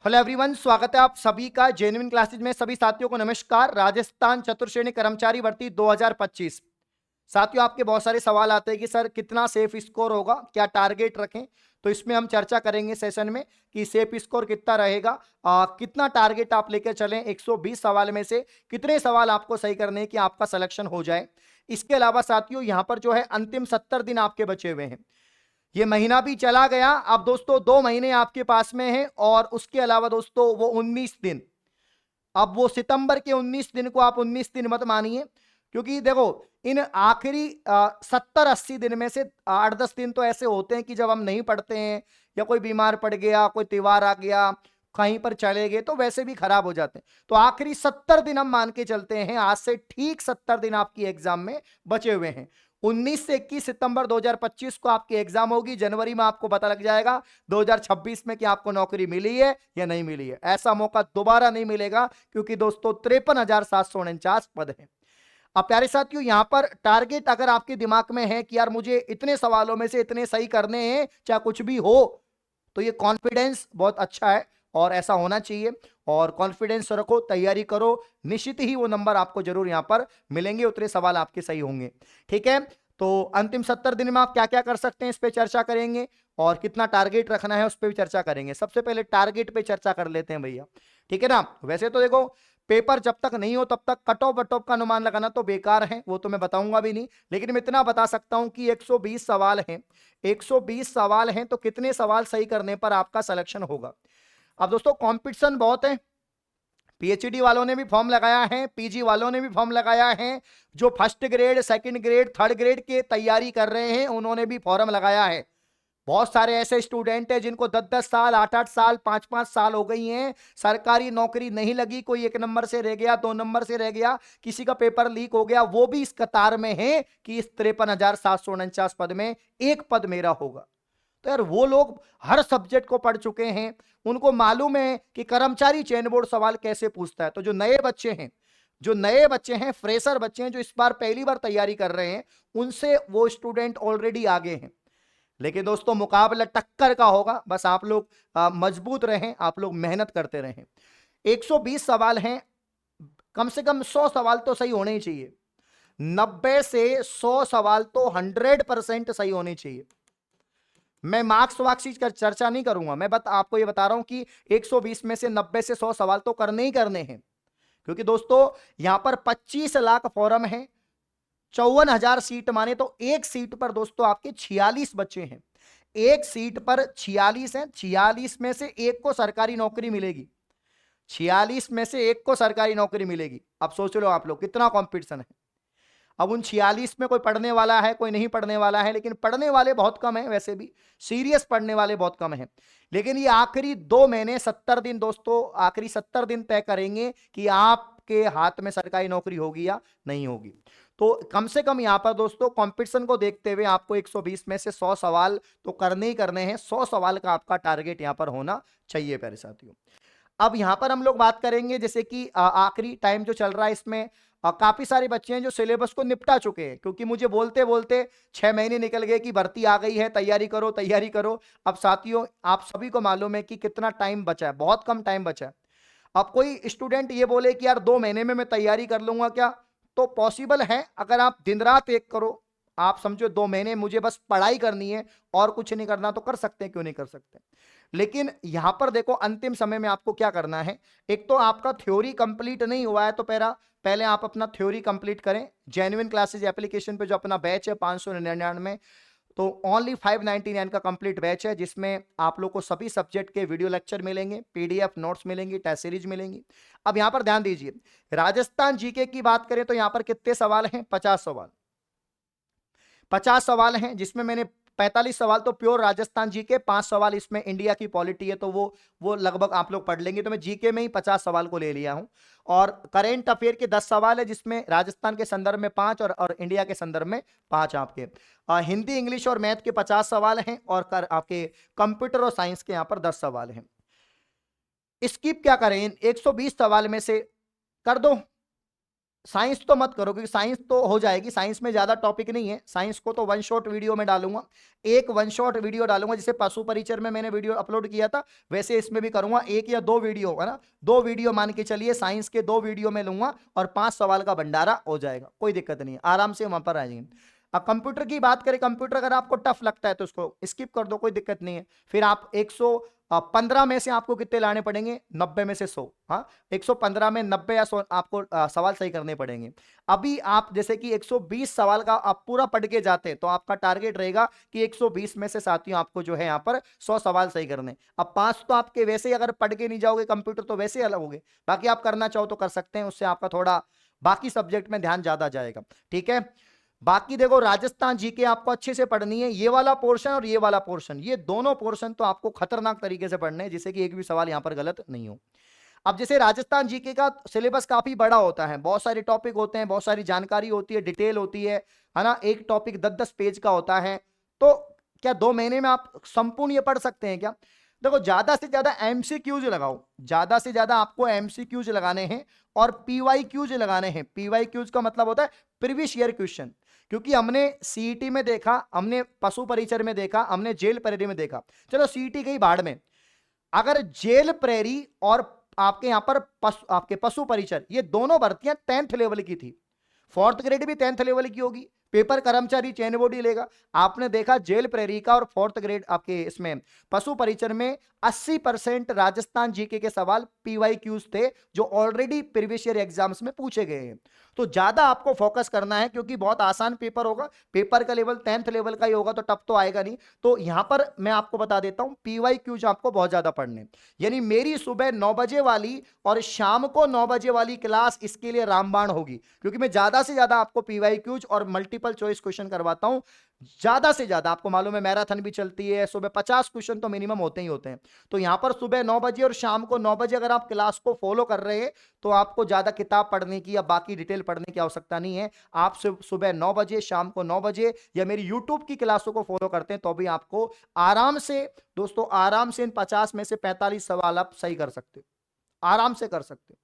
Hello everyone, स्वागत है आप सभी का जेन्युइन क्लासेज में। सभी साथियों को नमस्कार। राजस्थान चतुर्श्रेणी कर्मचारी भर्ती 2025। साथियों, आपके बहुत सारे सवाल आते हैं कि सर कितना सेफ स्कोर होगा, क्या टारगेट रखें। तो इसमें हम चर्चा करेंगे सेशन में कि सेफ स्कोर कितना रहेगा, कितना टारगेट आप लेकर चलें। 120 सवाल में से कितने सवाल आपको सही करने हैं कि आपका सिलेक्शन हो जाए। इसके अलावा साथियों, यहां पर जो है अंतिम 70 दिन आपके बचे हुए हैं। ये महीना भी चला गया, अब दोस्तों 2 महीने आपके पास में है और उसके अलावा दोस्तों वो 19 दिन। अब वो सितंबर के 19 दिन को आप 19 दिन मत मानिए, क्योंकि देखो इन आखिरी 70-80 दिन में से 8-10 दिन तो ऐसे होते हैं कि जब हम नहीं पढ़ते हैं या कोई बीमार पड़ गया, कोई त्योहार आ गया, कहीं पर चले गए, तो वैसे भी खराब हो जाते हैं। तो आखिरी 70 दिन हम मान के चलते हैं, आज से ठीक 70 दिन आपकी एग्जाम में बचे हुए हैं। 19 से 21 सितंबर 2025 को आपकी एग्जाम होगी। जनवरी में आपको पता लग जाएगा 2026 में कि आपको नौकरी मिली है या नहीं मिली है। ऐसा मौका दोबारा नहीं मिलेगा, क्योंकि दोस्तों 53,749 पद हैं। अब प्यारे साथियों, यहां पर टारगेट अगर आपके दिमाग में है कि यार मुझे इतने सवालों में से इतने सही करने हैं, चाहे कुछ भी हो, तो ये कॉन्फिडेंस बहुत अच्छा है और ऐसा होना चाहिए। और कॉन्फिडेंस रखो, तैयारी करो, निश्चित ही वो नंबर आपको जरूर यहां पर मिलेंगे, उतने सवाल आपके सही होंगे। ठीक है, तो अंतिम 70 दिन में आप क्या क्या कर सकते हैं इस पे चर्चा करेंगे, और कितना टारगेट रखना है उस पर भी चर्चा करेंगे। सबसे पहले टारगेट पे चर्चा कर लेते हैं भैया। ठीक है ना। वैसे तो देखो, पेपर जब तक नहीं हो तब तक कट ऑफ वट ऑफ का अनुमान लगाना तो बेकार है, वो तो मैं बताऊंगा भी नहीं। लेकिन मैं इतना बता सकता हूं कि 120 सवाल हैं। 120 सवाल हैं तो कितने सवाल सही करने पर आपका सिलेक्शन होगा। अब दोस्तों कंपटीशन बहुत है। पीएचडी वालों ने भी फॉर्म लगाया है, पीजी वालों ने भी फॉर्म लगाया है, जो first grade, second grade, third grade के तैयारी कर रहे हैं उन्होंने भी फॉर्म लगाया है। बहुत सारे ऐसे स्टूडेंट हैं जिनको 10-10 साल, 8-8 साल, 5-5 साल हो गई हैं, सरकारी नौकरी नहीं लगी। कोई 1 नंबर से रह गया, 2 नंबर से रह गया, किसी का पेपर लीक हो गया, वो भी इस कतार में है कि इस 53,749 पद में एक पद मेरा होगा। तो यार वो लोग हर सब्जेक्ट को पढ़ चुके हैं, उनको मालूम है कि कर्मचारी चयन बोर्ड सवाल कैसे पूछता है। तो जो नए बच्चे हैं, फ्रेशर बच्चे हैं, जो इस बार पहली बार तैयारी कर रहे हैं, उनसे वो स्टूडेंट ऑलरेडी आगे हैं। लेकिन दोस्तों मुकाबला टक्कर का होगा, बस आप लोग मजबूत रहें, आप लोग मेहनत करते रहें। 120 सवाल हैं, कम से कम 100 सवाल तो सही होने ही चाहिए। 90 से 100 सवाल तो 100% सही होने चाहिए। मैं मार्क्स वार्क्स की चर्चा नहीं करूंगा, मैं आपको ये बता रहा हूं कि 120 में से 90 से 100 सवाल तो करने ही करने हैं। क्योंकि दोस्तों यहां पर 25 लाख फॉर्म है, 54,000 सीट माने तो एक सीट पर दोस्तों आपके 46 बच्चे हैं। एक सीट पर 46 हैं, 46 में से एक को सरकारी नौकरी मिलेगी। 46 में से एक को सरकारी नौकरी मिलेगी। अब सोच लो आप लोग कितना कंपटीशन है। अब उन 46 में कोई पढ़ने वाला है, कोई नहीं पढ़ने वाला है, लेकिन पढ़ने वाले बहुत कम है। वैसे भी सीरियस पढ़ने वाले बहुत कम हैं। लेकिन ये आखिरी 2 महीने 70 दिन दोस्तों, आखिरी 70 दिन तय करेंगे कि आपके हाथ में सरकारी नौकरी होगी या नहीं होगी। तो कम से कम यहां पर दोस्तों कंपटीशन को देखते हुए आपको 120 में से 100 सवाल तो करने ही करने हैं। 100 सवाल का आपका टारगेट यहां पर होना चाहिए प्यारे साथियों। अब यहां पर हम लोग बात करेंगे, जैसे कि आखिरी टाइम जो चल रहा है इसमें काफी सारे बच्चे हैं जो सिलेबस को निपटा चुके हैं, क्योंकि मुझे बोलते बोलते 6 महीने निकल गए कि भर्ती आ गई है, तैयारी करो तैयारी करो। अब साथियों आप सभी को मालूम है कि कितना टाइम बचा है, बहुत कम टाइम बचा है। अब कोई स्टूडेंट ये बोले कि यार 2 महीने में मैं तैयारी कर लूंगा क्या, तो पॉसिबल है अगर आप दिन रात एक करो। आप समझो 2 महीने मुझे बस पढ़ाई करनी है और कुछ नहीं करना, तो कर सकते हैं, क्यों नहीं कर सकते। लेकिन यहां पर देखो अंतिम समय में आपको क्या करना है। एक तो आपका थ्योरी कंप्लीट नहीं हुआ है, तो पहले आप अपना थ्योरी कंप्लीट करें। जेन्युइन क्लासेज एप्लीकेशन पे जो अपना बैच है 599, तो ओनली 599 का कंप्लीट बैच है, जिसमें आप लोग को सभी सब्जेक्ट के वीडियो लेक्चर मिलेंगे, पीडीएफ नोट्स मिलेंगी, टेस्ट सीरीज मिलेंगी। अब यहां पर ध्यान दीजिए, राजस्थान जीके की बात करें तो यहां पर कितने सवाल हैं, 50 सवाल। 50 सवाल हैं, जिसमें मैंने 45 सवाल तो प्योर राजस्थान जीके, 5 सवाल इसमें इंडिया की पॉलिटी है, तो वो लगभग आप लोग पढ़ लेंगे। तो मैं जीके में ही 50 सवाल को ले लिया हूं। और करेंट अफेयर के 10 सवाल है, जिसमें राजस्थान के संदर्भ में 5 और इंडिया के संदर्भ में 5 आपके। हिंदी, इंग्लिश और मैथ के 50 सवाल हैं, और आपके कंप्यूटर और साइंस के यहां पर 10 सवाल हैं। स्किप क्या करें, 120 सवाल में से कर दो, साइंस तो मत करो क्योंकि साइंस तो हो जाएगी, साइंस में ज्यादा टॉपिक नहीं है, साइंस को तो वन शॉट वीडियो में डालूंगा, एक वन शॉट वीडियो डालूंगा, जैसे पशु परिचर में मैंने वीडियो अपलोड किया था वैसे इसमें भी करूंगा, एक या दो वीडियो है ना, दो वीडियो मान के चलिए, साइंस के दो वीडियो में लूंगा और 5 सवाल का भंडारा हो जाएगा, कोई दिक्कत नहीं है, आराम से वहां पर आ जाएंगे। अब कंप्यूटर की बात करें, कंप्यूटर अगर आपको टफ लगता है तो उसको स्किप कर दो, कोई दिक्कत नहीं है। फिर आप 115 में से आपको कितने लाने पड़ेंगे, 90 में से 100, हाँ 115 में 90 या 100 आपको सवाल सही करने पड़ेंगे। अभी आप जैसे कि 120 सवाल का आप पूरा पढ़ के जाते हैं तो आपका टारगेट रहेगा कि 120 में से साथियों आपको जो है यहाँ पर 100 सवाल सही करने। अब 5 तो आपके वैसे ही, अगर पढ़ के नहीं जाओगे कंप्यूटर तो वैसे ही अलग होगे, बाकी आप करना चाहो तो कर सकते हैं, उससे आपका थोड़ा बाकी सब्जेक्ट में ध्यान ज्यादा जाएगा, ठीक है। बाकी देखो राजस्थान जीके आपको अच्छे से पढ़नी है, ये वाला पोर्शन और ये वाला पोर्शन, ये दोनों पोर्शन तो आपको खतरनाक तरीके से पढ़ने हैं, जिससे कि एक भी सवाल यहां पर गलत नहीं हो। अब जैसे राजस्थान जीके का सिलेबस काफी बड़ा होता है, बहुत सारे टॉपिक होते हैं, बहुत सारी जानकारी होती है, डिटेल होती है ना, एक टॉपिक 10-10 पेज का होता है, तो क्या 2 महीने में आप संपूर्ण ये पढ़ सकते हैं क्या? देखो ज्यादा से ज्यादा एमसीक्यूज लगाओ, ज्यादा से ज्यादा आपको एमसीक्यूज लगाने हैं और पीवाईक्यूज लगाने हैं। पीवाईक्यूज का मतलब होता है प्रीवियस ईयर क्वेश्चन, क्योंकि हमने सीईटी में देखा, हमने पशु परिचर में देखा, हमने जेल प्रेरी में देखा, चलो सीईटी गई बाढ़ में, अगर जेल प्रेरी और आपके यहां पर आपके पशु परिचर, ये दोनों भर्तियां 10th लेवल की थी, 4th ग्रेड भी 10th लेवल की होगी, पेपर कर्मचारी चयन बोर्ड ही लेगा। आपने देखा जेल प्रेरी का और 4th ग्रेड आपके इसमें पशु परिचर में 80% राजस्थान जीके के सवाल पीवाईक्यूज थे जो ऑलरेडी प्रीवियस ईयर एग्जाम्स में पूछे गए हैं। तो ज्यादा आपको फोकस करना है क्योंकि बहुत आसान पेपर होगा, पेपर का लेवल 10th लेवल का ही होगा तो टफ तो आएगा नहीं। तो यहां पर मैं आपको बता देता हूं पीवाईक्यूज आपको बहुत ज्यादा पढ़ने, यानी मेरी सुबह 9 बजे वाली और शाम को 9 बजे वाली क्लास इसके लिए रामबाण होगी, क्योंकि मैं ज्यादा से ज्यादा आपको पीवाईक्यूज और मल्टीपल चॉइस क्वेश्चन करवाता हूं, ज्यादा से ज्यादा। आपको मालूम है मैराथन भी चलती है, सुबह 50 क्वेश्चन तो मिनिमम होते ही होते हैं। तो यहां पर सुबह 9 बजे और शाम को 9 बजे अगर आप क्लास को फॉलो कर रहे हैं तो आपको ज्यादा किताब पढ़ने की या बाकी डिटेल पढ़ने की आवश्यकता नहीं है। आप सुबह 9 बजे, शाम को 9 बजे या मेरी यूट्यूब की क्लासों को फॉलो करते हैं तो भी आपको आराम से, दोस्तों आराम से इन 50 में से 45 सवाल आप सही कर सकते हो, आराम से कर सकते हो,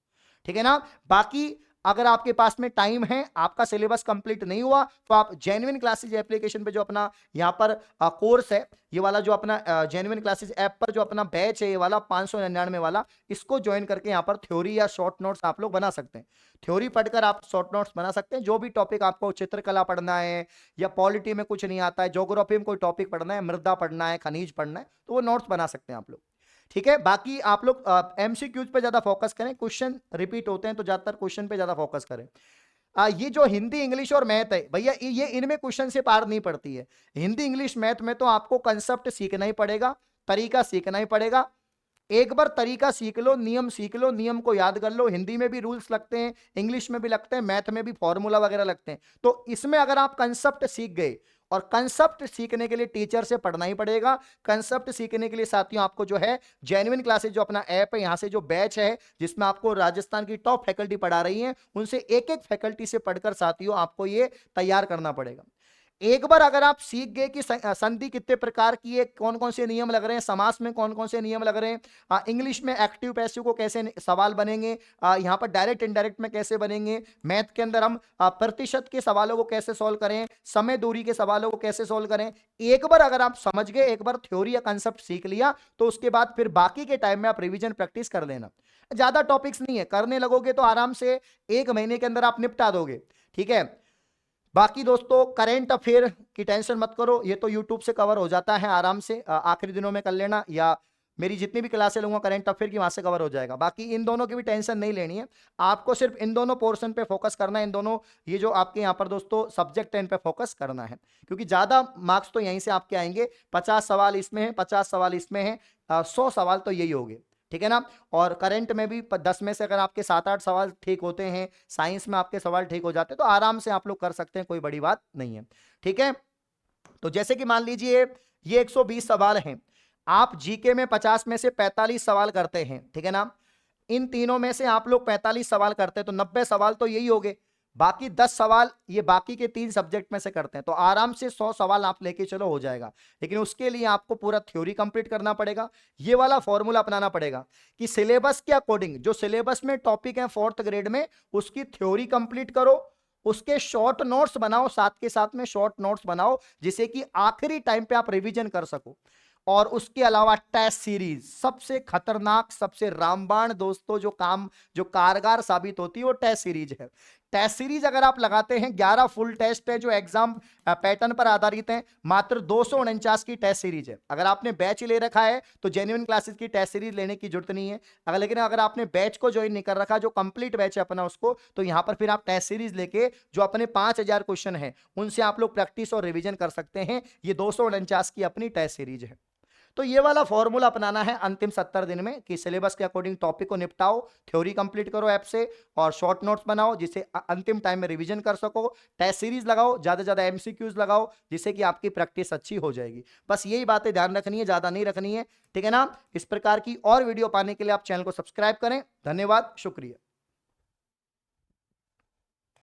ठीक है ना। बाकी अगर आपके पास में टाइम है, आपका सिलेबस कंप्लीट नहीं हुआ, तो आप जेन्युइन क्लासेज एप्लीकेशन पे जो अपना यहाँ पर कोर्स है, ये वाला जो अपना जेन्युइन क्लासेज ऐप पर जो अपना बैच है, ये वाला 599 वाला, इसको ज्वाइन करके यहाँ पर थ्योरी या शॉर्ट नोट्स आप लोग बना सकते हैं। थ्योरी पढ़कर आप शॉर्ट नोट्स बना सकते हैं, जो भी टॉपिक आपको चित्रकला पढ़ना है या पॉलिटी में कुछ नहीं आता है, ज्योग्राफी में कोई टॉपिक पढ़ना है, मृदा पढ़ना है, खनिज पढ़ना है, तो वो नोट्स बना सकते हैं आप लोग, ठीक है। बाकी आप लोग एमसीक्यूज पे ज्यादा फोकस करें, क्वेश्चन रिपीट होते हैं तो ज्यादातर क्वेश्चन पे ज्यादा फोकस करें। ये जो हिंदी इंग्लिश और मैथ है भैया, ये इनमें क्वेश्चन से पार नहीं पड़ती है। हिंदी इंग्लिश मैथ में तो आपको कंसेप्ट सीखना ही पड़ेगा, तरीका सीखना ही पड़ेगा। एक बार तरीका सीख लो, नियम सीख लो, नियम को याद कर लो। हिंदी में भी रूल्स लगते हैं, इंग्लिश में भी लगते हैं, मैथ में भी फॉर्मूला वगैरह लगते हैं। तो इसमें अगर आप कंसेप्ट सीख गए, और कंसेप्ट सीखने के लिए टीचर से पढ़ना ही पड़ेगा। कंसेप्ट सीखने के लिए साथियों आपको जो है जेन्युइन क्लासेज जो अपना ऐप है, यहां से जो बैच है जिसमें आपको राजस्थान की टॉप फैकल्टी पढ़ा रही है, उनसे एक एक फैकल्टी से पढ़कर साथियों आपको ये तैयार करना पड़ेगा। एक बार अगर आप सीख गए कि संधि कितने प्रकार की है, कौन कौन से नियम लग रहे हैं, समास में कौन कौन से नियम लग रहे हैं, इंग्लिश में एक्टिव पैसिव को कैसे सवाल बनेंगे, यहाँ पर डायरेक्ट इनडायरेक्ट में कैसे बनेंगे, मैथ के अंदर हम प्रतिशत के सवालों को कैसे सोल्व करें, समय दूरी के सवालों को कैसे सोल्व करें, एक बार अगर आप समझ गए, एक बार थ्योरी या कंसेप्ट सीख लिया, तो उसके बाद फिर बाकी के टाइम में आप रिविजन प्रैक्टिस कर लेना। ज्यादा टॉपिक्स नहीं है, करने लगोगे तो आराम से 1 महीने के अंदर आप निपटा दोगे, ठीक है। बाकी दोस्तों करेंट अफेयर की टेंशन मत करो, ये तो यूट्यूब से कवर हो जाता है आराम से, आखिरी दिनों में कर लेना, या मेरी जितनी भी क्लासें लूंगा करंट अफेयर की वहां से कवर हो जाएगा। बाकी इन दोनों की भी टेंशन नहीं लेनी है, आपको सिर्फ इन दोनों पोर्शन पे फोकस करना है, इन दोनों ये जो आपके यहाँ पर दोस्तों सब्जेक्ट है इन पे फोकस करना है, क्योंकि ज्यादा मार्क्स तो यहीं से आपके आएंगे। 50 सवाल इसमें है, 50 सवाल इसमें है, 100 सवाल तो यही होंगे, ठीक है ना। और करंट में भी 10 में से अगर आपके 7-8 सवाल ठीक होते हैं, साइंस में आपके सवाल ठीक हो जाते हैं, तो आराम से आप लोग कर सकते हैं, कोई बड़ी बात नहीं है, ठीक है। तो जैसे कि मान लीजिए ये 120 सवाल हैं, आप जीके में 50 में से 45 सवाल करते हैं, ठीक है ना। इन तीनों में से आप लोग 45 सवाल करते हैं तो 90 सवाल तो यही हो गए। बाकी 10 सवाल ये बाकी के 3 सब्जेक्ट में से करते हैं, तो आराम से 100 सवाल आप लेके चलो, हो जाएगा। लेकिन उसके लिए आपको पूरा थ्योरी कंप्लीट करना पड़ेगा। ये वाला फॉर्मूला अपनाना पड़ेगा कि सिलेबस के अकॉर्डिंग जो सिलेबस में टॉपिक है 4th ग्रेड में, उसकी थ्योरी कंप्लीट करो, उसके शॉर्ट नोट्स बनाओ, साथ के साथ में शॉर्ट नोट्स बनाओ, जिसे कि आखिरी टाइम पे आप रिवीजन कर सको। और उसके अलावा टेस्ट सीरीज सबसे खतरनाक, सबसे रामबाण दोस्तों, जो कारगर साबित होती है वो टेस्ट सीरीज है। टेस्ट सीरीज अगर आप लगाते हैं, 11 फुल टेस्ट है जो एग्जाम पैटर्न पर आधारित है, मात्र 249 की टेस्ट सीरीज है। अगर आपने बैच ले रखा है तो जेन्युइन क्लासेस की टेस्ट सीरीज लेने की जरूरत नहीं है। लेकिन अगर आपने बैच को ज्वाइन नहीं कर रखा, जो कंप्लीट बैच है अपना उसको, तो यहां पर फिर आप टेस्ट सीरीज लेके जो अपने 5000 क्वेश्चन है उनसे आप लोग प्रैक्टिस और रिविजन कर सकते हैं। ये 249 की अपनी टेस्ट सीरीज है। तो ये वाला फॉर्मूला अपनाना है अंतिम 70 दिन में कि सिलेबस के अकॉर्डिंग टॉपिक को निपटाओ, थ्योरी कंप्लीट करो ऐप से, और शॉर्ट नोट्स बनाओ जिसे अंतिम टाइम में रिवीजन कर सको। टेस्ट सीरीज लगाओ, ज्यादा से ज्यादा एमसीक्यूज लगाओ, जिससे कि आपकी प्रैक्टिस अच्छी हो जाएगी। बस यही बातें ध्यान रखनी है, ज्यादा नहीं रखनी है, ठीक है ना। इस प्रकार की और वीडियो पाने के लिए आप चैनल को सब्सक्राइब करें। धन्यवाद, शुक्रिया।